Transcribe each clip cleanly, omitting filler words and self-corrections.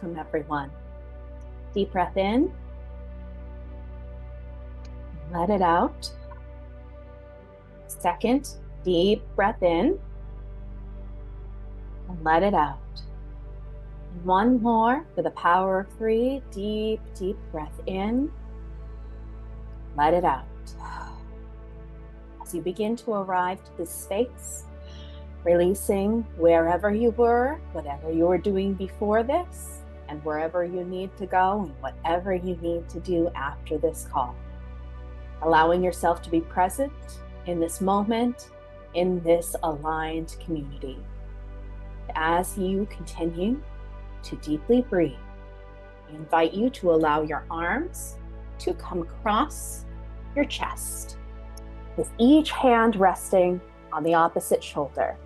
welcome everyone. Deep breath in, let it out. Second, deep breath in, and let it out. And one more for the power of 3, deep breath in, let it out. As you begin to arrive to this space, releasing wherever you were, whatever you were doing before this, and wherever you need to go, and whatever you need to do after this call. Allowing yourself to be present in this moment, in this aligned community. As you continue to deeply breathe, I invite you to allow your arms to come across your chest, with each hand resting on the opposite shoulder,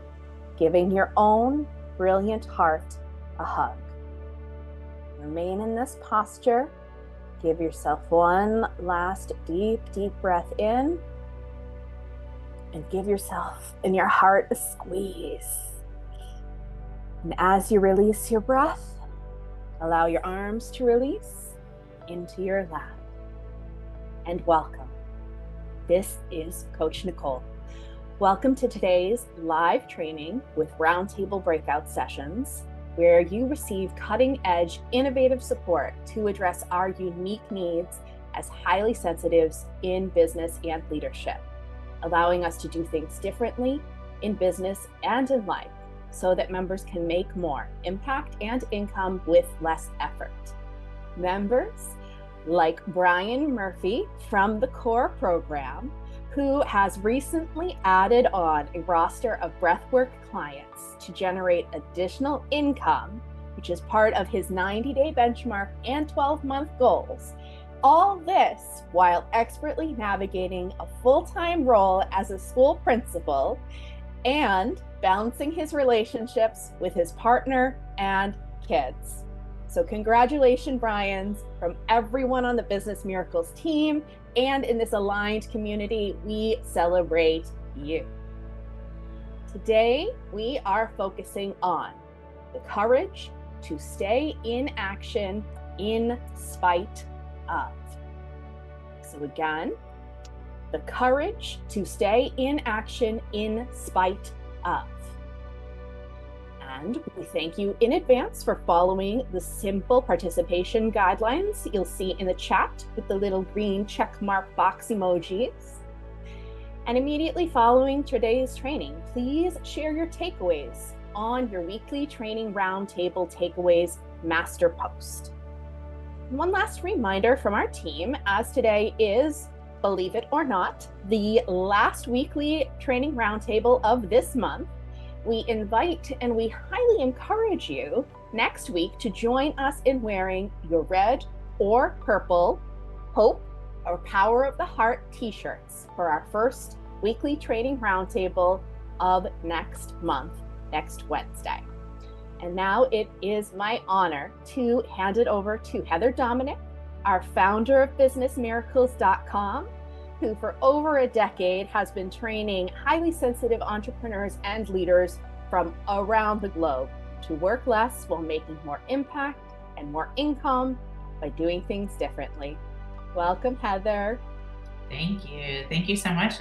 giving your own brilliant heart a hug. Remain in this posture. Give yourself one last deep breath in, and give yourself and your heart a squeeze. And as you release your breath, allow your arms to release into your lap. And welcome. This is Coach Nicole. Welcome to today's live training with roundtable breakout sessions, where you receive cutting-edge, innovative support to address our unique needs as highly sensitives in business and leadership, allowing us to do things differently in business and in life so that members can make more impact and income with less effort. Members like Brian Murphy from the Core program, who has recently added on a roster of breathwork clients to generate additional income, which is part of his 90-day benchmark and 12-month goals. All this while expertly navigating a full-time role as a school principal and balancing his relationships with his partner and kids. So congratulations, Brian, from everyone on the Business Miracles team and in this aligned community. We celebrate you. Today, we are focusing on the courage to stay in action in spite of. So again, the courage to stay in action in spite of. And we thank you in advance for following the simple participation guidelines you'll see in the chat with the little green check mark box emojis. And immediately following today's training, please share your takeaways on your weekly training roundtable takeaways master post. One last reminder from our team, as today is, believe it or not, the last weekly training roundtable of this month. We invite and we highly encourage you next week to join us in wearing your red or purple Hope or Power of the Heart t-shirts for our first weekly training roundtable of next month, next Wednesday. And now it is my honor to hand it over to Heather Dominic, our founder of businessmiracles.com, who for over a decade has been training highly sensitive entrepreneurs and leaders from around the globe to work less while making more impact and more income by doing things differently. Welcome, Heather. Thank you. Thank you so much,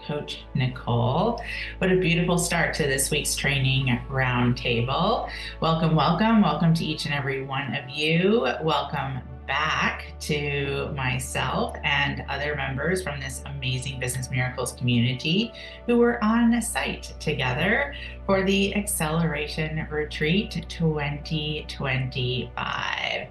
Coach Nicole. What a beautiful start to this week's training roundtable. Welcome, welcome, welcome to each and every one of you. Welcome back to myself and other members from this amazing Business Miracles community who were on site together for the Acceleration Retreat 2025.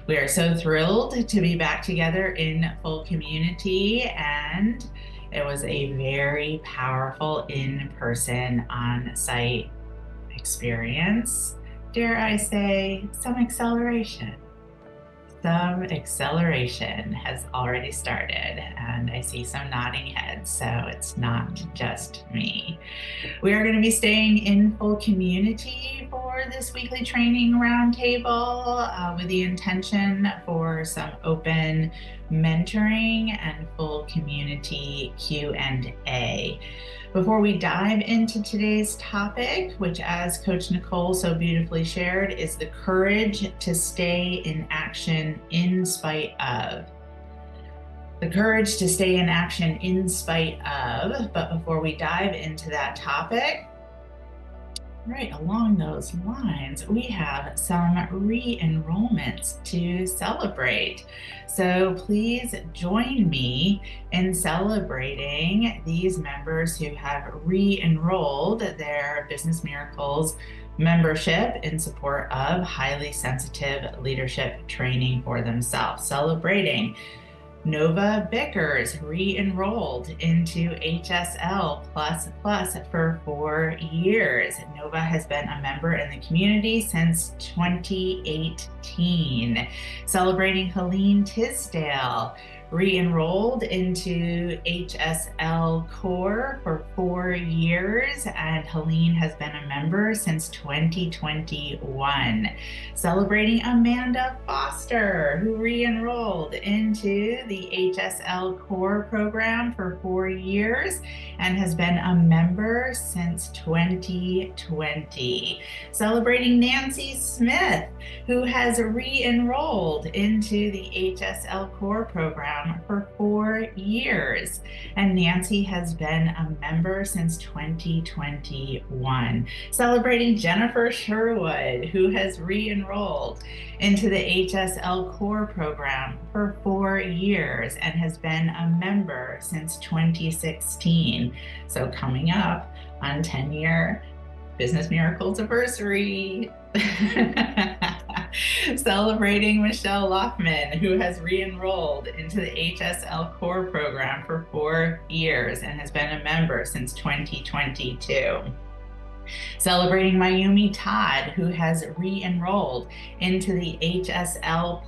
We are so thrilled to be back together in full community, and it was a very powerful in-person on-site experience. Dare I say, some acceleration. Some acceleration has already started, and I see some nodding heads, so it's not just me. We are going to be staying in full community for this weekly training roundtable with the intention for some open mentoring, and full community Q&A. Before we dive into today's topic, which as Coach Nicole so beautifully shared, is the courage to stay in action in spite of. The courage to stay in action in spite of. But before we dive into that topic, right along those lines, we have some re-enrollments to celebrate. So please join me in celebrating these members who have re-enrolled their Business Miracles membership in support of highly sensitive leadership training for themselves. Celebrating Nova Bickers re-enrolled into HSL for 4 years. Nova has been a member in the community since 2018. Celebrating Helene Tisdale, re-enrolled into HSL Core for 4 years, and Helene has been a member since 2021. Celebrating Amanda Foster, who re-enrolled into the HSL Core program for 4 years and has been a member since 2020. Celebrating Nancy Smith, who has re-enrolled into the HSL Core program for 4 years. And Nancy has been a member since 2021. Celebrating Jennifer Sherwood, who has re-enrolled into the HSL Core program for 4 years and has been a member since 2016. So coming up on 10-year Business Miracles anniversary. Celebrating Michelle Lockman, who has re-enrolled into the HSL Core program for 4 years and has been a member since 2022. Celebrating Mayumi Todd, who has re-enrolled into the HSL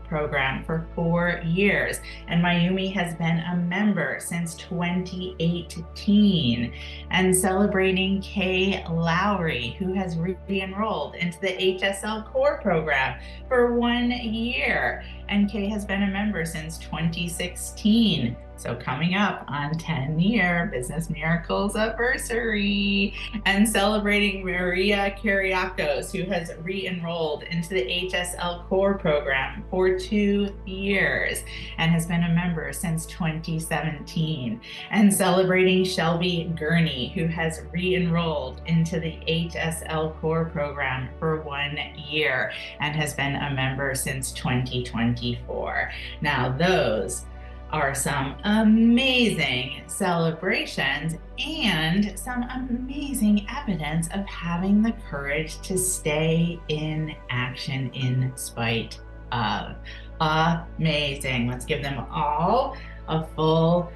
program for 4 years. And Mayumi has been a member since 2018. And celebrating Kay Lowry, who has re-enrolled into the HSL Core program for 1 year. And Kay has been a member since 2016. So coming up on 10-year Business Miracles anniversary. And celebrating Maria Kyriakos, who has re-enrolled into the HSL Core program for 2 years and has been a member since 2017. And celebrating Shelby Gurney, who has re-enrolled into the HSL Core program for 1 year and has been a member since 2024. Now, those are some amazing celebrations and some amazing evidence of having the courage to stay in action in spite of. Amazing. Let's give them all a full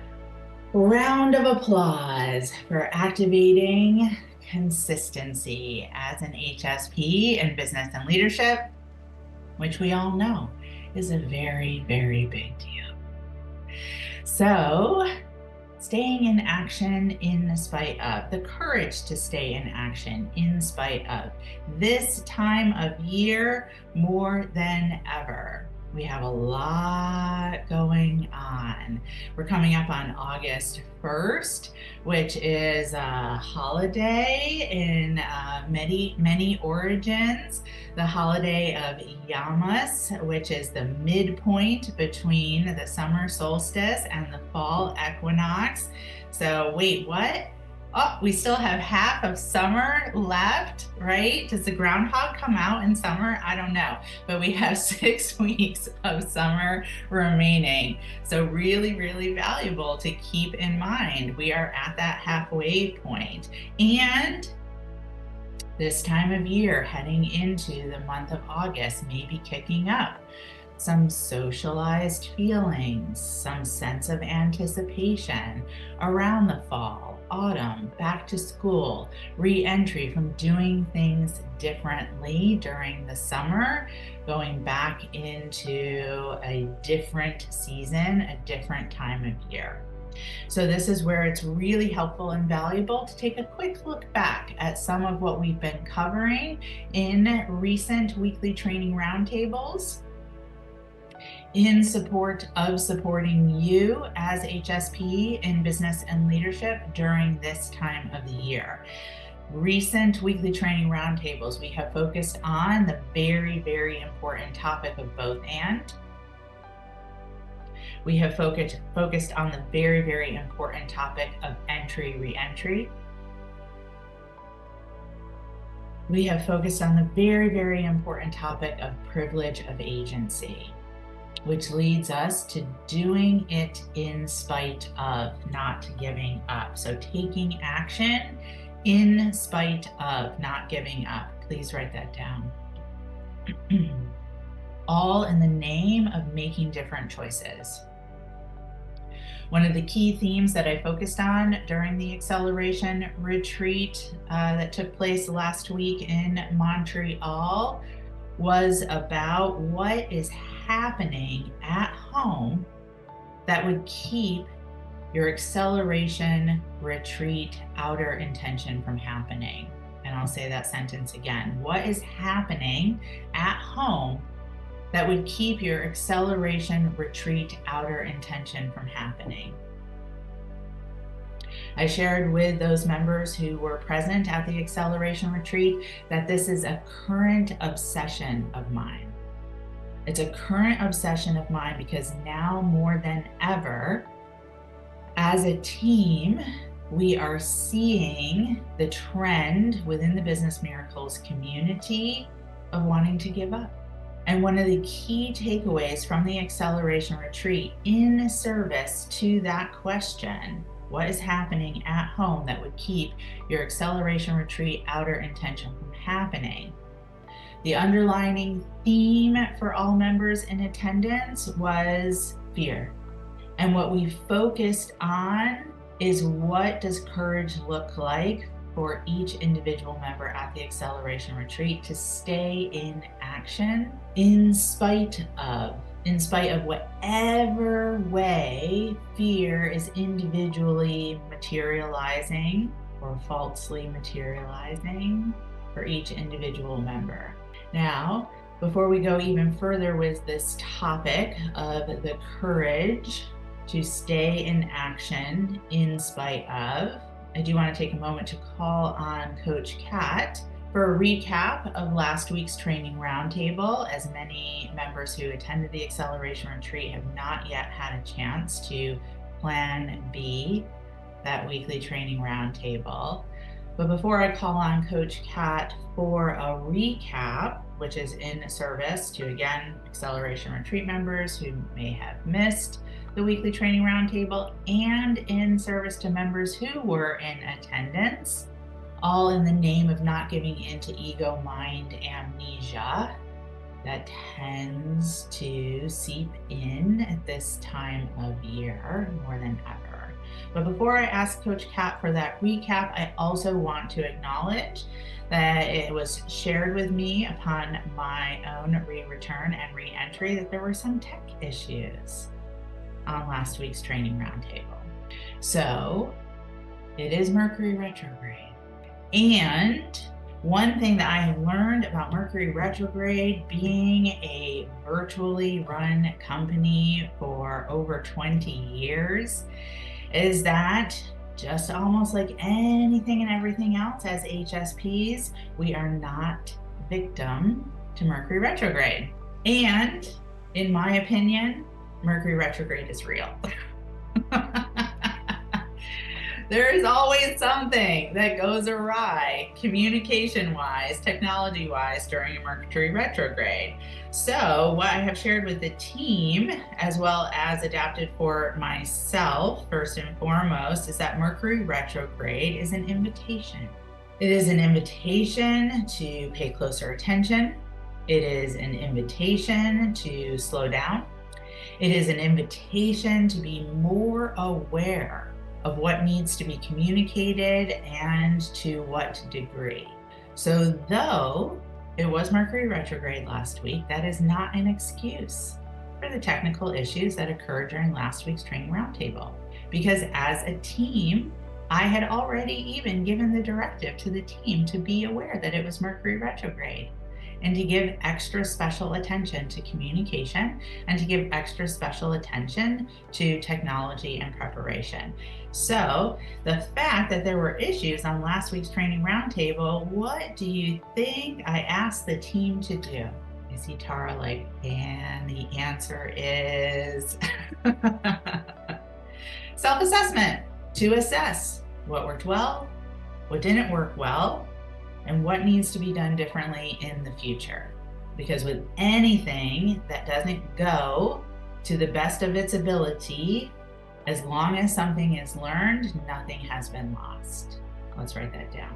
round of applause for activating consistency as an HSP in business and leadership, which we all know is a very, very big deal. So, staying in action in spite of, the courage to stay in action in spite of. This time of year, more than ever, we have a lot going on. We're coming up on August 1st, which is a holiday in many origins. The holiday of Yamas, which is the midpoint between the summer solstice and the fall equinox. So wait, what? Oh, we still have half of summer left, right? Does the groundhog come out in summer? I don't know, but we have 6 weeks of summer remaining. So really, really valuable to keep in mind. We are at that halfway point. And this time of year, heading into the month of August, may be kicking up some socialized feelings, some sense of anticipation around the fall, autumn, back to school, re-entry from doing things differently during the summer, going back into a different season, a different time of year. So this is where it's really helpful and valuable to take a quick look back at some of what we've been covering in recent weekly training roundtables in support of supporting you as HSP in business and leadership during this time of the year. Recent weekly training roundtables, we have focused on the very, very important topic of both and. We have focused on the very, very important topic of entry, re-entry. We have focused on the very, very important topic of privilege of agency, which leads us to doing it in spite of, not giving up. So taking action in spite of, not giving up. Please write that down. All in the name of making different choices. One of the key themes that I focused on during the acceleration retreat that took place last week in Montreal was about what is happening at home that would keep your acceleration retreat outer intention from happening. And I'll say that sentence again. What is happening at home that would keep your acceleration retreat outer intention from happening? I shared with those members who were present at the acceleration retreat that this is a current obsession of mine. It's a current obsession of mine because now more than ever, as a team, we are seeing the trend within the Business Miracles community of wanting to give up. And one of the key takeaways from the acceleration retreat in service to that question, what is happening at home that would keep your acceleration retreat outer intention from happening? The underlining theme for all members in attendance was fear. And what we focused on is, what does courage look like for each individual member at the acceleration retreat to stay in action in spite of whatever way fear is individually materializing or falsely materializing for each individual member. Now, before we go even further with this topic of the courage to stay in action in spite of, I do want to take a moment to call on Coach Kat for a recap of last week's training roundtable, as many members who attended the acceleration retreat have not yet had a chance to plan B, that weekly training roundtable. But before I call on Coach Kat for a recap, which is in service to, again, acceleration retreat members who may have missed the weekly training roundtable, and in service to members who were in attendance, all in the name of not giving into ego mind amnesia that tends to seep in at this time of year more than ever. But before I ask Coach Kat for that recap, I also want to acknowledge that it was shared with me upon my own return and re-entry that there were some tech issues on last week's training roundtable. So it is Mercury retrograde. And one thing that I have learned about Mercury retrograde, being a virtually run company for over 20 years, is that just almost like anything and everything else as HSPs, we are not victim to Mercury retrograde. And in my opinion, Mercury retrograde is real. There is always something that goes awry, communication-wise, technology-wise, during a Mercury retrograde. So what I have shared with the team, as well as adapted for myself, first and foremost, is that Mercury retrograde is an invitation. It is an invitation to pay closer attention. It is an invitation to slow down. It is an invitation to be more aware of what needs to be communicated and to what degree. So though it was Mercury retrograde last week, that is not an excuse for the technical issues that occurred during last week's training roundtable. Because as a team, I had already even given the directive to the team to be aware that it was Mercury retrograde. and to give extra special attention to communication and to give extra special attention to technology and preparation. So the fact that there were issues on last week's training roundtable, what do you think I asked the team to do? You see Tara like, and the answer is self-assessment, to assess what worked well, what didn't work well, and what needs to be done differently in the future. Because with anything that doesn't go to the best of its ability, as long as something is learned, nothing has been lost. Let's write that down.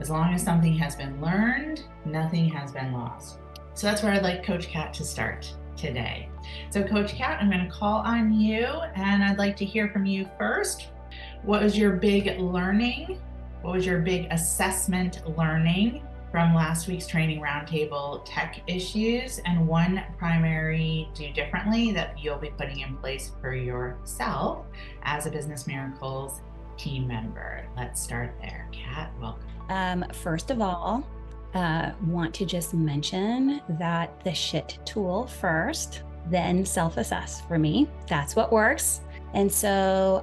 As long as something has been learned, nothing has been lost. So that's where I'd like Coach Kat to start today. So Coach Kat, I'm going to call on you, and I'd like to hear from you first. What was your big learning? What was your big assessment learning from last week's training roundtable tech issues, and one primary do differently that you'll be putting in place for yourself as a Business Miracles team member? Let's start there. Kat, welcome. First of all, want to just mention that the shit tool first, then self-assess for me. That's what works. And so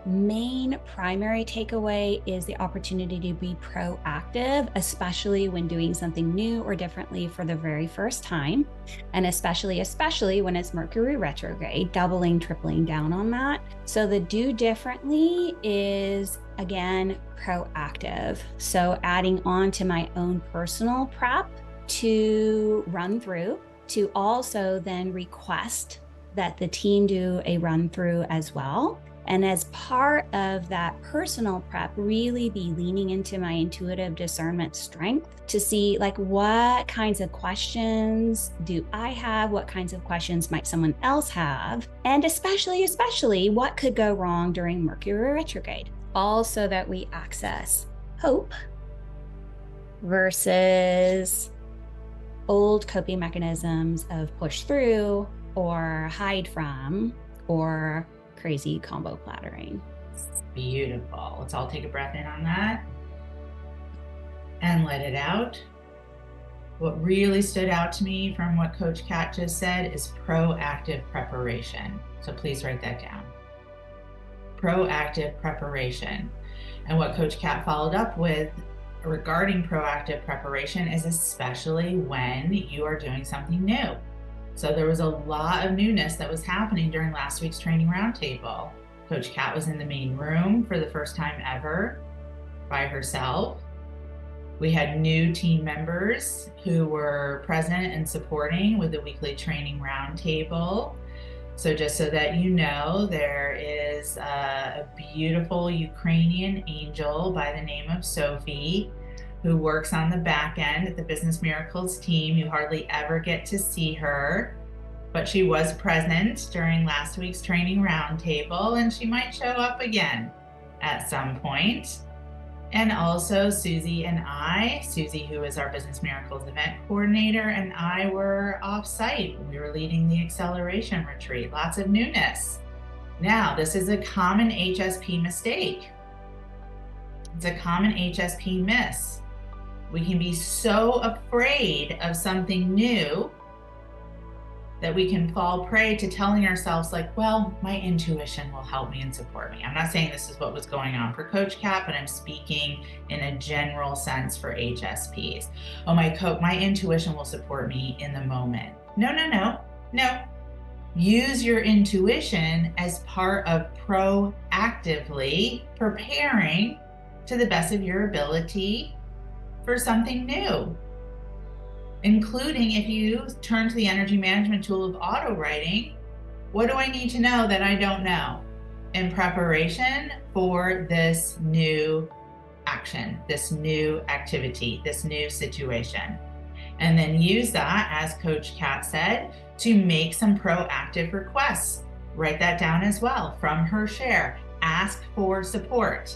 main primary takeaway is the opportunity to be proactive, especially when doing something new or differently for the very first time. And especially when it's Mercury retrograde, doubling, tripling down on that. So the do differently is, again, proactive. So adding on to my own personal prep to run through, to also then request that the team do a run through as well. And as part of that personal prep, really be leaning into my intuitive discernment strength to see like what kinds of questions do I have? What kinds of questions might someone else have? And especially what could go wrong during Mercury retrograde? All so that we access hope versus old coping mechanisms of push through or hide from or crazy combo plattering. Beautiful. Let's all take a breath in on that and let it out. What really stood out to me from what Coach Kat just said is proactive preparation. So please write that down. Proactive preparation. And what Coach Kat followed up with regarding proactive preparation is especially when you are doing something new. So there was a lot of newness that was happening during last week's training roundtable. Coach Kat was in the main room for the first time ever by herself. We had new team members who were present and supporting with the weekly training roundtable. So just so that you know, there is a beautiful Ukrainian angel by the name of Sophie, who works on the back end at the Business Miracles team. You hardly ever get to see her, but she was present during last week's training roundtable, and she might show up again at some point. And also Susie and I, Susie, who is our Business Miracles event coordinator, and I were off-site. We were leading the acceleration retreat. Lots of newness. Now, this is a common HSP mistake. It's a common HSP miss. We can be so afraid of something new that we can fall prey to telling ourselves like, well, my intuition will help me and support me. I'm not saying this is what was going on for Coach Kat, but I'm speaking in a general sense for HSPs. Oh, my intuition will support me in the moment. No. Use your intuition as part of proactively preparing to the best of your ability for something new, including if you turn to the energy management tool of auto writing. What do I need to know that I don't know in preparation for this new action, this new activity, this new situation? And then use that, as Coach Kat said, to make some proactive requests. Write that down as well from her share. Ask for support.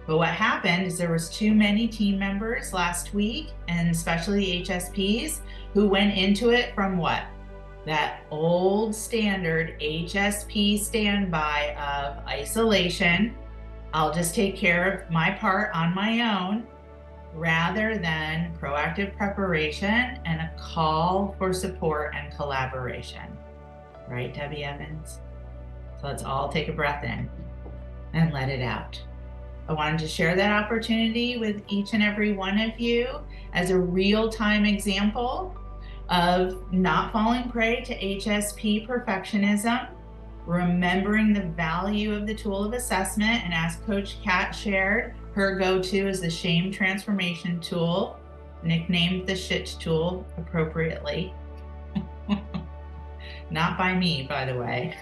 But what happened is there was too many team members last week, and especially HSPs, who went into it from what? That old standard HSP standby of isolation. I'll just take care of my part on my own. rather than proactive preparation and a call for support and collaboration. Right, Debbie Evans? So let's all take a breath in and let it out. I wanted to share that opportunity with each and every one of you as a real-time example of not falling prey to HSP perfectionism, remembering the value of the tool of assessment, and as Coach Kat shared, her go-to is the shame transformation tool, nicknamed the shit tool appropriately. Not by me, by the way.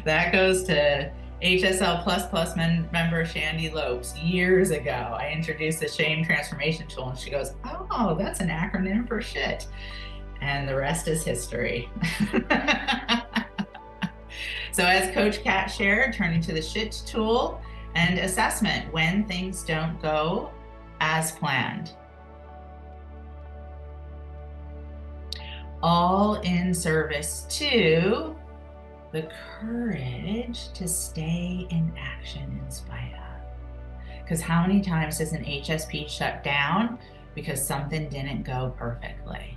That goes to HSL++ member Shandy Lopes years ago. I introduced the shame transformation tool and she goes, oh, that's an acronym for shit. And the rest is history. So as Coach Kat shared, turning to the shit tool and assessment when things don't go as planned. All in service to the courage to stay in action in spite of. Because how many times does an HSP shut down because something didn't go perfectly?